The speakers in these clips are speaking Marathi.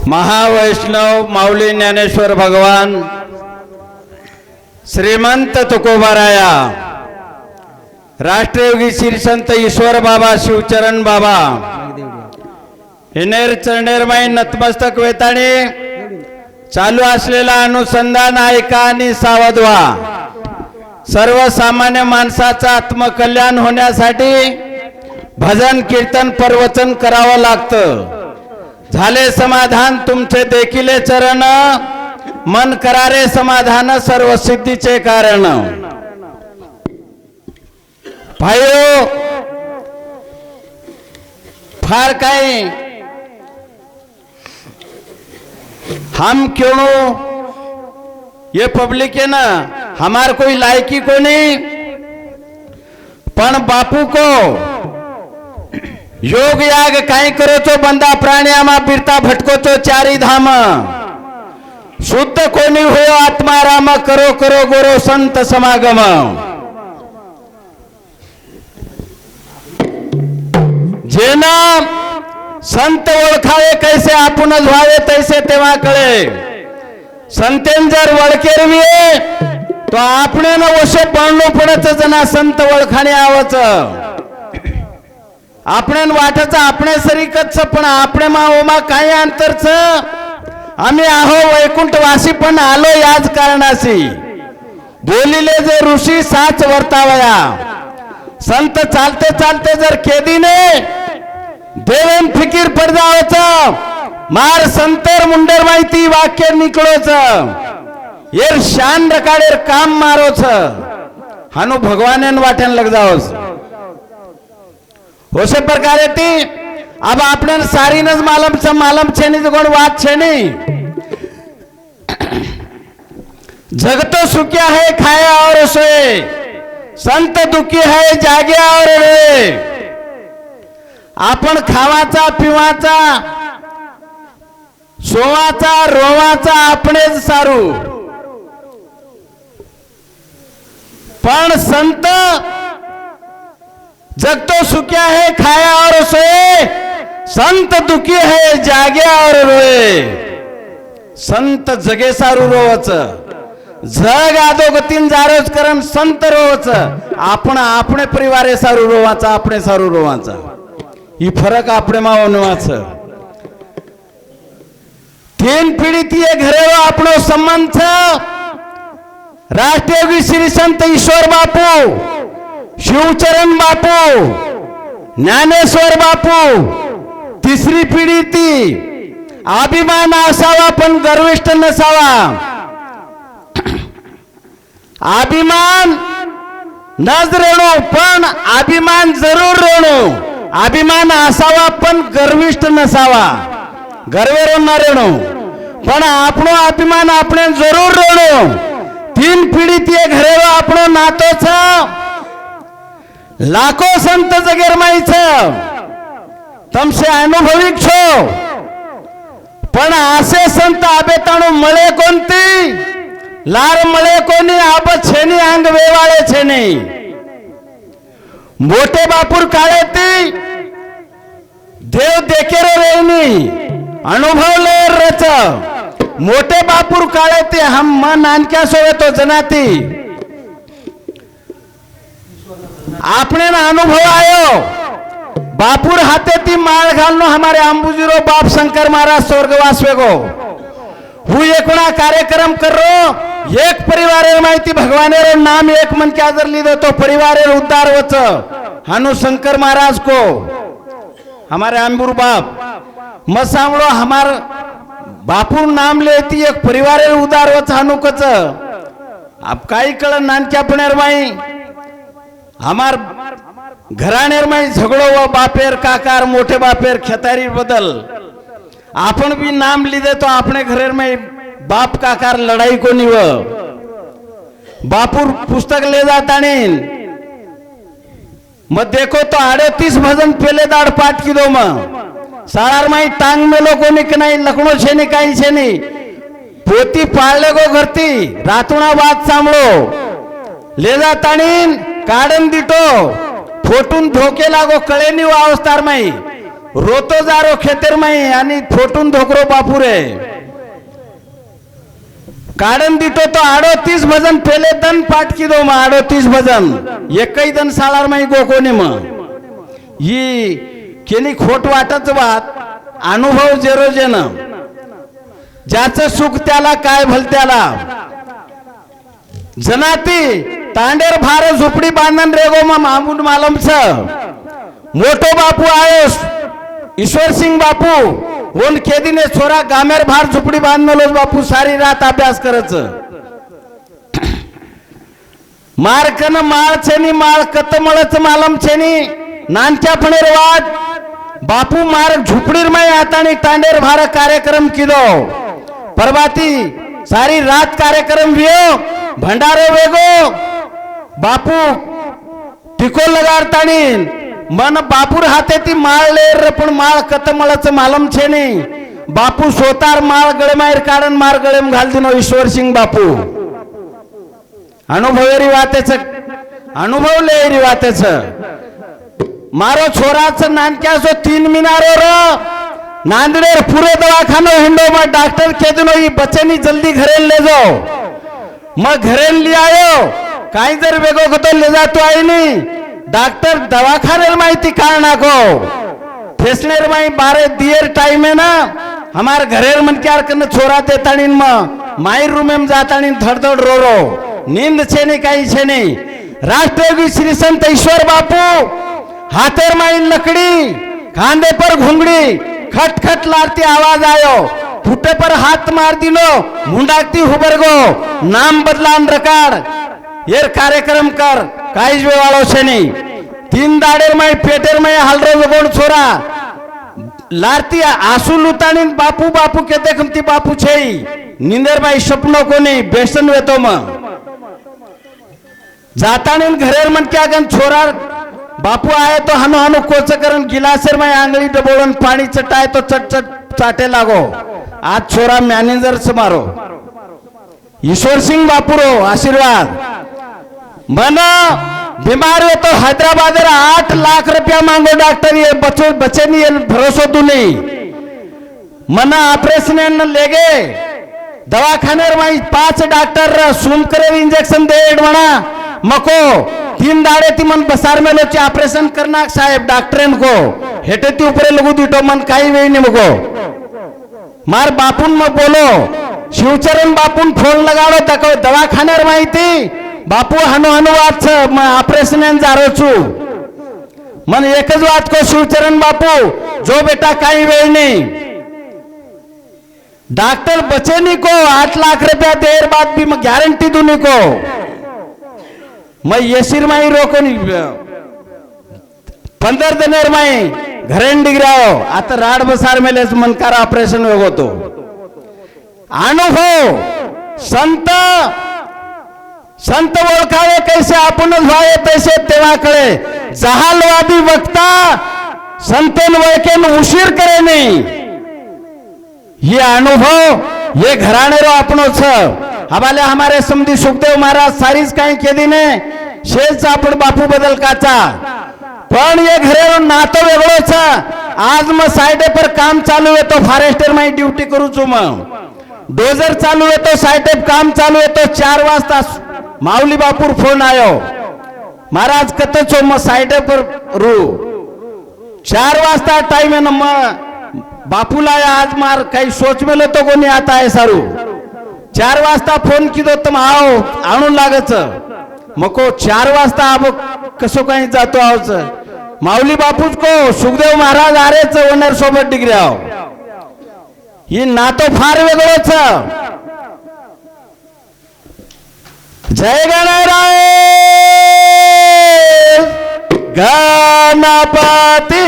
महावैष्णव माऊली ज्ञानेश्वर भगवान श्रीमंत तुकोबाराया राष्ट्रयोगी श्री संत ईश्वर बाबा शिवचरण बाबा हिनेर चरणेरमाई नतमस्तक वेताने चालू असलेला अनुसंधान ऐका आणि सावध व्हा। सर्वसामान्य माणसाचा आत्मकल्याण होण्यासाठी भजन कीर्तन प्रवचन करावं लागतं। झाले समाधान तुमचे देखिले चरण, मन करारे समाधान सर्व सिद्धीचे कारण। भाइयों, फार काही हम क्यों ये पब्लिक है ना, हमार कोई लायकी को नहीं, पण बापू को योग याग काही करो तो बंदा प्राणी आमा फिरता भटको तो चारी धाम। शुद्ध कोणी हो आत्मा राम, करो करो गोरो संत समागम। जेना संत ओळखावे कैसे आपणच व्हावे तैसे तेव्हा कळे। संतेन जर वळकेरविये तो आपणे न वशे पडलो पडत जना संत ओळखाणे आवच। आपण वाटच आपणे सरीकच पण आपणे मा ओमा काही अंतरच। आम्ही आहो वैकुंठवासी पण आलो याच कारणासी। बोलिले जे ऋषी साच वर्तावया, संत चालते चालते जर केदीने देवेन फिकीर पडजावच। मार संतर मुंडर माहिती वाक्य निकळोच, येर शान रकाडेर काम मारोच। हानु भगवानेन वाटेन लग जाओस। होशे प्रकारे ती अब आपने सारीनच मालम छेनी गुण बात छेनी। जग तो सुखिया है खाया और सोए, संत दुखी है जाग्या और रोए। आपण खावाचा पिवाचा सोवाचा रोवाचा आपणेच सारू, पण संत जग तो सुखिया है खाया और सोए, संत दुखी है जाग्या और रोए। संत जगे सारू रोवच, जग आदोगतीन जारोच करन संत रोवच। आपण आपणे परिवारे सारू रोवाचा, आपणे सारू रोवाचा। ही फरक आपणे मावनवाच। तीन पीढ़ी तिये घरे आपणो संबंध। राष्ट्रयोगी श्री संत ईश्वर बापू, शिवचरण बापू, ज्ञानेश्वर बापू। तिसरी पिढी ती अभिमान असावा पण गर्विष्ठ नसावा। अभिमान नज रेणू पण अभिमान जरूर रेणू। अभिमान असावा पण गर्विष्ठ नसावा। गर्वेरो न रेणू पण आपणो अभिमान आपणे जरूर रेणू। तीन पिढी ती घरे आपणो नातोच। लाखो संत जगेर माईच तमसे अनुभविक छो, पण असे संत आबेताणू मळे कोणती, लार मळे कोणी आब छेनी अंग वेवाळे छेनी। मोठे बापूर काळे ती देव देखेर रेनी, अनुभवले रच। मोठे बापूर काळे ती हम मन आणक्या सोवे तो जनाती। आपने ना अनुभव आयो, बापूर हाथे ती माळ घालनो हमारे अंबुजीरो बाप शंकर महाराज स्वर्गवास वेगो। हु एकणा कार्यक्रम करो, एक परिवारेर माहिती भगवानेर नाम एक मन क्या जर लीधो तो परिवारेर उद्धार वच। हानु शंकर महाराज को हमारे अंबुर बाप मत सांभळो, हमार बापूर नाम लेती एक परिवारेर उद्धार वच। हानु कच अब काही कळ नानक्या पणेर माई हमार घरानेर में झगड़ो व बापेर काकार मोठे बापेर खेतारी बदल। आपण भी नाम लीधे तो अपने घरेर में बाप काकार लड़ाई को निव। बापूर पुस्तक ले जाता नहीं मत देखो तो 38 भजन पेले दाड़ पाठ की दो म सारार माई टांग में लो को निक नहीं लखनो छे नहीं काही छे नहीं। पोती पाळले गो घरती रातुणा बात सांभळो ले जाता नहीं काढन दिटो फोटून धोके लागो कळे नि अवस्थार माई रोतो जारो खेतेर माई आणि फोटून धोकरो बापुरे काढन दितो तो 38 भजन पेले दन पाठ की दो मा 38 भजन एकही दन सालार माई गोकोने मग ही केली खोट वाटच बात अनुभव जेरोजेन ज्याचं सुख त्याला काय भलत्याला जनाती तांडेर भार झोपडी बांधन रेगो मा मामूद मालमच मोठो बापू आयोस ईश्वर सिंह बापू उन केदीने छोरा गामेर भार झोपडी बांधलोच बापू सारी रात अभ्यास करच मारकन माळ छेनी माळ कतमळच मालम छेनी नानच्या फणेर वाट बापू मार्ग झुपडीर माय आतानी तांडेर भार कार्यक्रम किदो परबाती सारी रात कार्यक्रम वियो भंडारो वेगो बापू टिको लगाडतानी मन बापूर हाते ती माळ लेर पण माळ कतमळच मालम छेनी बापू सोतार माळ गळेमायर काढन मार गळेम घाल दिनो ईश्वर सिंह बापू अनुभवेरी वातेच अनुभव लेरी वातेच मारो छोराचं नानक्या सो 3 मिनारो र नांदडेर पुरे दवाखानो हिंडो में डॉक्टर के दिनो ही बच्चे जल्दी घरेल ले जाओ मग घरेल ले आयो काही जर वेगो गतो ले जातो आई नहीं डॉक्टर दवाखाने माहिती काळ नाको फेसनेर माई 12 दियर टाइम है ना हमार घरेर मन क्या करने छोरा देतानी माई रूम में जातानी धड़धड़ रो रो नींद छे नहीं काही छे नहीं राष्ट्रयोगी श्री संत ईश्वर बापू हाथेर माई लकड़ी खांदे पर घुंगड़ी खट खट लारती आवाज आयो फुटे पर हाथ मार दिलो मुंडाकती हुबरगो नाम बदलान रकाड येर कार्यक्रम कर काहीच वेवाळो छे नहीं 3 दाडेर माई पेटेर माई हालरो लगोण छोरा लारती आंसू लुतानी बापू बापू के देखमती बापू छे निंदर माई सपनो कोनी बेसन वेतो म जातानी घरेर मन क्या गन छोरा बापू आए तो हनु हनु कोच करन गिलासेर में आंगली डबोळन पानी चटाए तो चट चट चाटे लागो आज छोरा मैनेजर से मारो ईश्वर सिंह बापू रो आशीर्वाद मन बीमार हो तो हैदराबाद 8 लाख रुपया मांगो डॉक्टर ये बच्चे नहीं भरोसा तू नहीं मन ऑपरेशन ले गए दवाखाने में 5 डॉक्टर सूम करे इंजेक्शन दे म्हणा मको 3 दाड़े ती मन बसार में लोचे ऑपरेशन करना साहेब डॉक्टरन को हेटे ती ऊपर लगू दीटो मन काही वेळ नहीं मको मार बापून मग बोलो शिवचरण बापून फोन लगाड़ो तक दवाखाने माहिती बापू हनु हनु वाच ऑपरेशन जारो छु मन एकच वात को शिवचरण बापू जो बेटा काही वेळ नहीं डॉक्टर बचे नहीं को 8 लाख रुपया देर बाद भी मैं गारंटी दू नहीं को मैं येसिर माई रोको 15 दिनेर माई घरेन डिग्राओ आता राड बसार मेलेच मनकार ऑपरेशन होतो अनुभव संत ओळखावे कैसे आपणच व्हावे तैसे तेव्हाकडे जहालवादी वक्ता संतन वळकेन उशीर करे नहीं ये अनुभव ये घराणे रो आपनो छ हमारे हमारे समधी सुखदेव महाराज सारीच काही केली ने शेष आपण बापू बदल काचा पण ये घरेरो नातो वेगळो छ आज म साइडे पर काम चालू है तो फॉरेस्टर माई ड्यूटी करू छु म डोजर चालू है तो साइडे काम चालू है तो 4 वाजता माऊली बापूर फोन आयो महाराज कत छो म साइडे पर रू 4 वाजता टाइम है न म बापूला आज मार काही सोच मेलो तो कोणी आता है सारू 4 वाजता फोन किदो तुम आओ आणून लागच मको 4 वाजता अब कसो काही जातो आवच माऊली बापूच को सुखदेव महाराज आरेच ओनर सोबत डिग्री आव ही नातो फार वेगळोच जय गणराय गणपती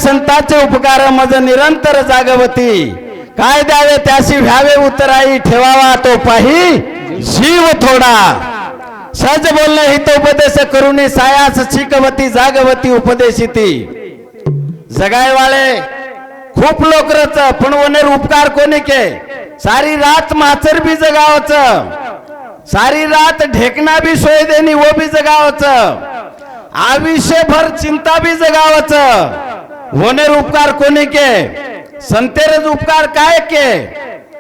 संतांचे उपकार मज निरंतर जागवती, काय द्यावे त्याशी व्हावे उतराई, ठेवावा तो पाही जीव थोडा, सहज बोलणे हितोपदेश करुणी, सायास शिकवती जागवती उपदेशिती. जगायवाळे खूप लोक रच, पण वनेर उपकार कोणी के, सारी रात माचर भी जगावच, सारी रात ढेकना भी सोय देनी वो भी जगावच, आयुष्यभर चिंता भी जगावच, वनेर उपकार कोणी के, संतेरच उपकार काय के,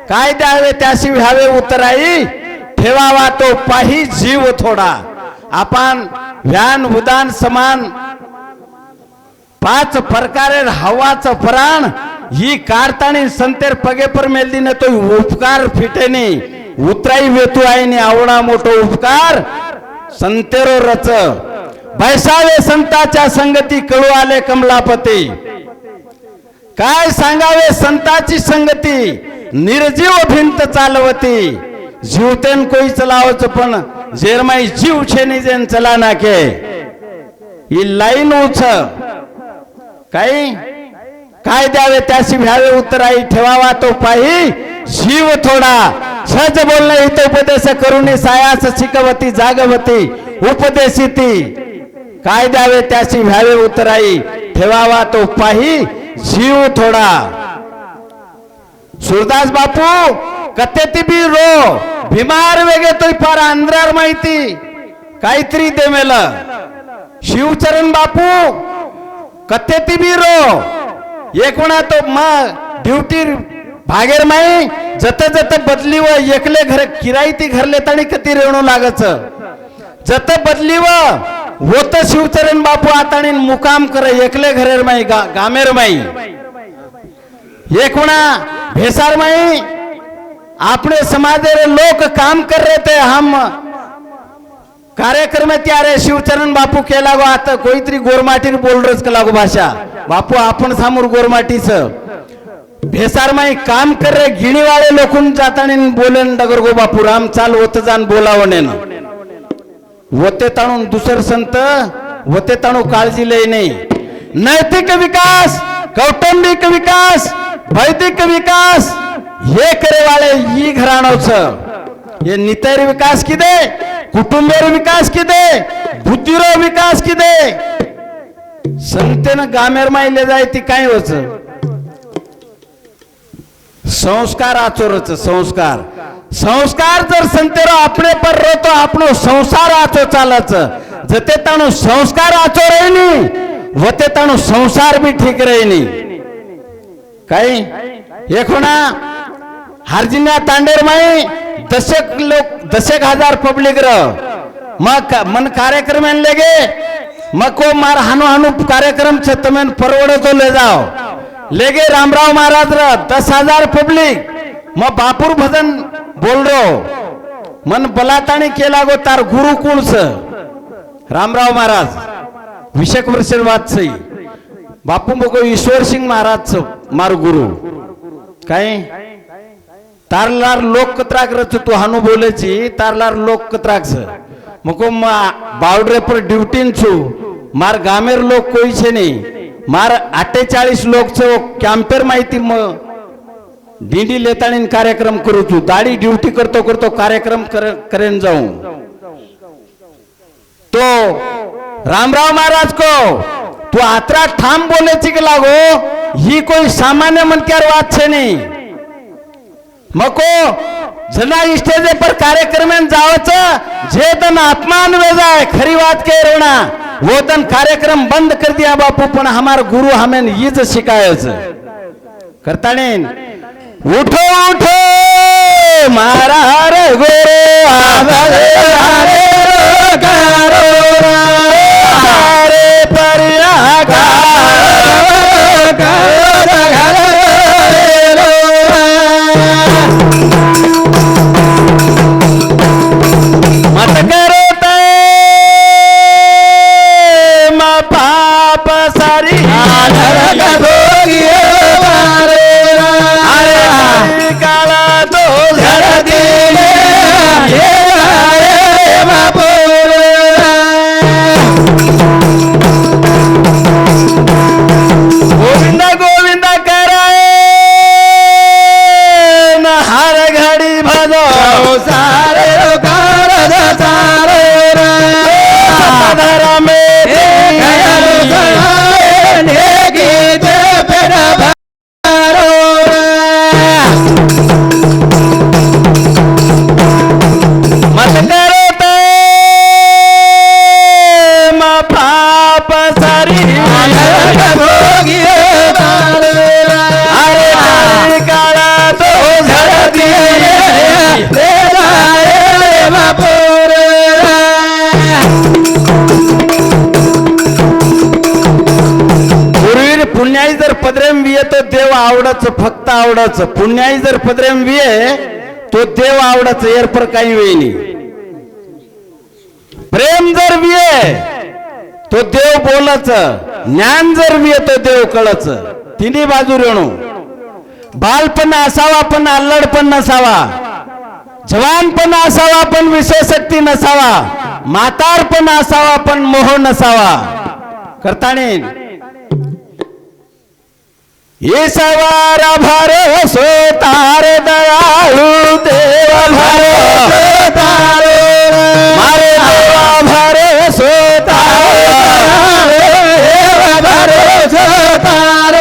काय द्यावे त्याशी व्हावे उतराई, ठेवावा तो पाही जीव थोडा. आपण व्यान उदान समान 5 प्रकारे हवाचं प्राण ही काढतानी संतेर पगे पर मेलदी न तो उपकार फिटेनी, उतराई वेतू आईने आवडा मोठो उपकार संतेरो रच, बैसावे संताच्या संगती कळू आले कमलापती. काय सांगावे संताची संगती, निर्जीव भिंत चालवती, जीवतेन कोई चलावच पण जेरमाई जीव छेनी जेन चला नाके. ही लाईन उच काही काय द्यावे त्याशी व्हावे उतराई, ठेवावा तो पाही जीव थोडा, सहज बोलणे हितोपदेश करुणी, सायास शिकवती जागवती उपदेशिती. काय द्यावे त्याशी व्हावे उतराई, ठेवावा तो पाही जीव थोडा. सूरदास बापू कते बी रो बीमार वेगे तो फार अंधार माहिती काहीतरी दे मेल. शिवचरण बापू कते बी रो एकणा तो मग ड्युटी भागेर माई जत जत बदली व एकले घर किराई ती घर लेतानी कती रेवणू लागच, जत बदली व होत शिवचरण बापू आतानी मुकाम करे एकले घरेर माई गामेर माई एकणा भेसार माई. अपने समाजे लोग काम कर रहे थे, हम कार्यक्रम में त्यारे शिवचरण बापू के लागो आता कोई तरी गोरमाटी बोल रच के लागो भाषा बापू आपण सामोर गोरमाटीच भेसार माई काम कर रहे गिणी वाले लोकून जातानी बोलन डगर गो बापू राम चाल होत जान बोलावणे न होते ताणून दुसर संत होते ताणू काळजी लय नाही. नैतिक विकास, कौटुंबिक विकास, वैदिक विकास हे करे वाले ही घराणोच ये नितर विकास किदे, कुटुंबेर विकास किदे, बुद्धिरो विकास किदे, संतेन गामेर माइले जाय ती काय होच संस्कार आचोरच. संस्कार संस्कार जर संतेरो अपने पर रो तो आपनो संसार आचो चालच, जते ताणो संस्कार आचो रहेनी वते ताणो संसार भी ठीक रहेनी. काही एकोणा हरजिन्या तांडेर माई दशक हजार पब्लिक र मग मन कार्यक्रम लेगे मग को मार हानु हानु कार्यक्रम छे तमेन परवड़ो तो ले जाओ लेगे रामराव महाराज र 10,000 पब्लिक मग बापुर भजन बोल रो मन बलातानी केला गो तार गुरु कोण छ रामराव महाराज विषक वर्ष बात सही बापू मगो ईश्वर सिंह महाराज मार गुरु काय तारलार लोक कत्राक रच तू हानु बोलेची तारलार लोक कत्राक छ मको बावडरे पर ड्यूटी छु मार गामेर लोक कोई छे नहीं मार 48 लोक छो कॅम्पेर माहिती म डीडी लेतानी कार्यक्रम करू छु दाडी ड्यूटी करतो करतो कार्यक्रम करेन जाऊं तो रामराव महाराज को तू आत्रा ठाम बोलेची के लागो ही कोई सामान्य मनक्यार बात छे नहीं मको जना स्टेज पर कार्यक्रम में जावच जे तन अपमान वे जाए खरी बात के रोना वो तन कार्यक्रम बंद कर दिया बापू पण हमार गुरु हमें यीच शिकायच करताने उठो उठो मारा रे गुरु आवे रे परिया मत करो ते मा पाप सारी अरे काला तो अरे काळा तो झडती पूर्वी पुण्याई जर पदरेम विये तो देव आवडच फक्त आवडच पुण्याई जर पदरेम विये तो देव आवडच एर पर काही वेळी प्रेम जर विये तो देव बोलच ज्ञान जर विये तो देव कळच तिन्ही बाजू रेणू बालपण असावा पण अल्लड पण नसावा जवानपण असावा पण विषयशक्ती नसावा म्हातारपण असावा पण मोह नसावा करताने ईश्वरा भरोसो तार दयाळू देव भरोसो तार मारे देवा भरोसो तार देव भरोसो तार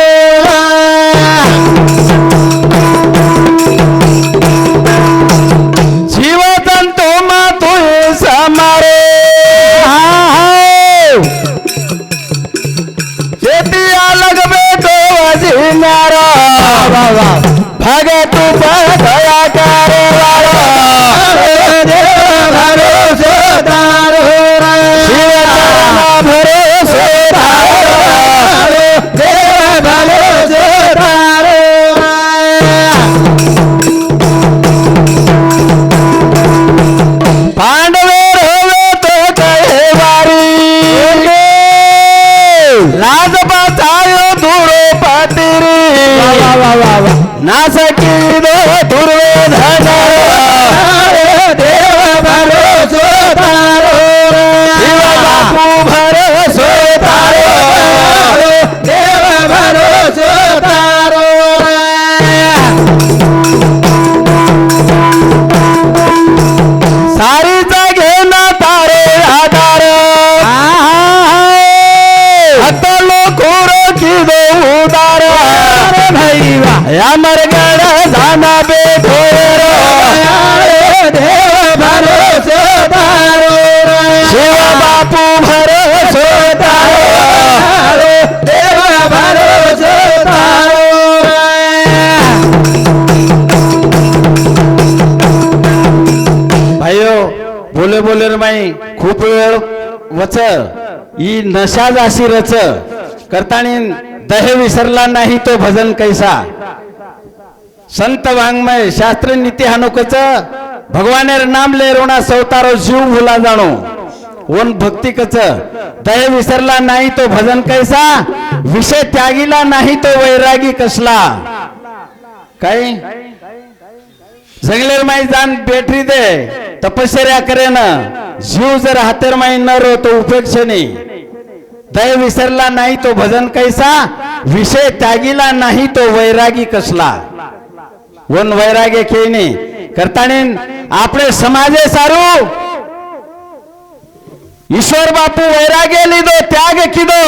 जीव जंतु मातु समारे शेती अलग बेटो अजिनारा भगत दया करे देव भरोसे तारो शिव भरोसे तारो देव भरोसे तारो पांडवे रोवे तो कहे वारी लाज बचायो धूरो पतिरी नासकी दो दुर्योधन देव भरोसो तारो शिव बापू भरोसो तारो देव भरोसो तारो सारी जगे ना तारे आधार आता लोक की दो उदार अमर गढ़ जाना बेठोर देव भरोसे तारो शिव बापू भरोसे तारो देव भरोसे तारो भाइयो बोले बोले रे माई खूप वेळ वच ही नशा जाशी रच करतानी दहे विसरला नाही तो भजन कैसा संत वाङ्मय शास्त्र नीति हानुकच भगवानेर नाम ले रोणा सवतारो जीव भुला जाणो ओन भक्ती कच दहे विसरला नाही तो भजन कैसा विषय त्यागीला नाही तो वैरागी कसला काय जंगलेर माई जान बेटरी दे तपश्चर्या करे ना जीव जर हातेर माई न रो तो उपेक्षणी दय विसरला नाही तो भजन कैसा विषय त्यागीला नाही तो वैरागी कसला वन वैराग्य खेळणे करताने आपले समाजे सारू ईश्वर बापू वैराग्य लिदो त्याग किदो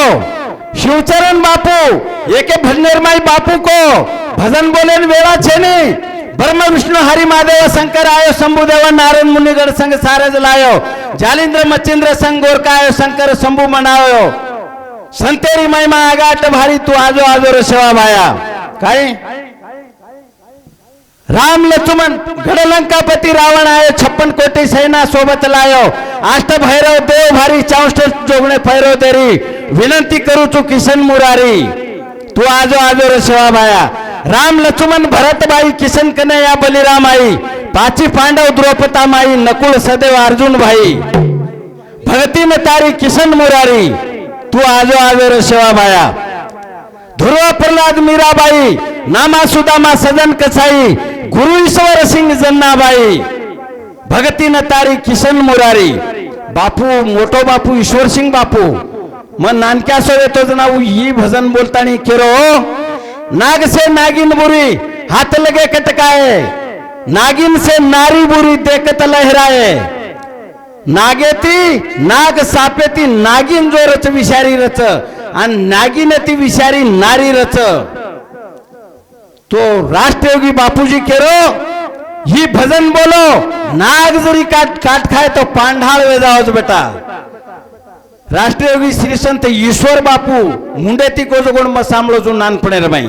शिवचरण बापू एके भजनेरमाई बापू को भजन बोलेन वेळा छेने ब्रह्म विष्णु हरि महादेव शंकर आयो शंभुदेव नारायण मुनिगढ़ संग सारज लायो जालिंद्र मचिंद्र संग गोरका आयो शंकर शंभु मनायो संतेरी महिमा आगाट भारी तू आजो आजो रे सेवा भाया काय राम लक्ष्मण गढ़लंकापति रावण आयो 56 कोटी सेना सोबत लायो अष्ट भैरव देव भारी 64 जोगणे फैरो तेरी विनंती करू तू किशन मुरारी तू आजो आजो रे सेवा भाया राम लक्ष्मण भरत बाई किशन कन्हैया बलिराम आई 5 पांडव द्रौपदा माई नकुल सदैव अर्जुन भाई भगती में तारी किशन मुरारी तू आजो आजो रे सेवा भाया ध्रुव प्रहलाद मीराबाई नामा सुदामा सजन कसाई गुरु ईश्वर सिंह जन्नाबाई भगती न तारी किशन मुरारी बापू मोठो बापू ईश्वर सिंह बापू मन नानक्या सो येतो नाव ही भजन बोलतानी केरो नाग से नागिन बुरी हाथ लगे कटकाए नागिन से नारी बुरी देखत लहराए नागेती नाग सापेती नागिन जो रच विषारी रच आणि नागिन ती विषारी नारी रच तो राष्ट्रयोगी बापूजी केरो ही भजन बोलो नाग जरी काट काट खाए तो पांढाळ वेजावच बेटा राष्ट्रयोगी श्री संत ईश्वर बापू मुंडेती कोजगोण सांभळो जो नानपणेरमाई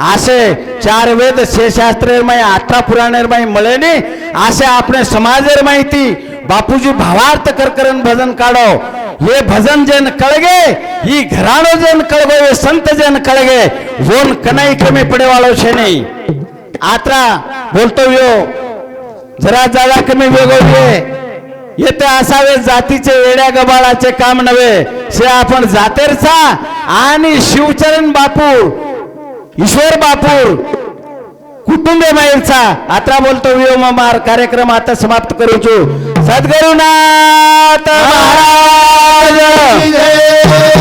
आसे 4 वेद 6 शास्त्रेरमाई 18 पुराणेरमाई मळेनी आसे आपणे समाजेर माहिती बापूजी भावार्थ करकरन भजन काढो ये भजन जेन कळगे ही घराणो जेन कळगो ये संत जेन कळगे वोन कनाई कमी पडे वाळो छे नहीं आत्रा बोलतो यो जरा जागा कमी वेगो येते असावे जातीचे वेड्या गबाळाचे काम नव्हे से आपण जातेरचा आणि शिवचरण बापू ईश्वर बापू कुटुंबे माईरचा आता बोलतो व्योममार कार्यक्रम आता समाप्त करू छु सद्गुरुनाथ महाराज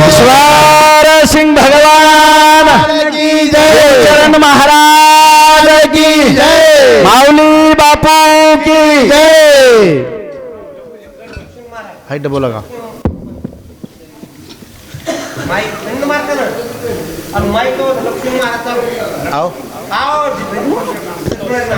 ईश्वर सिंह भगवान की जय चरण महाराज की जय माऊली बापू की जय हाइट बोला का माइक मारता ना और माइक तो लक्ष्मी महाराज आओ आओ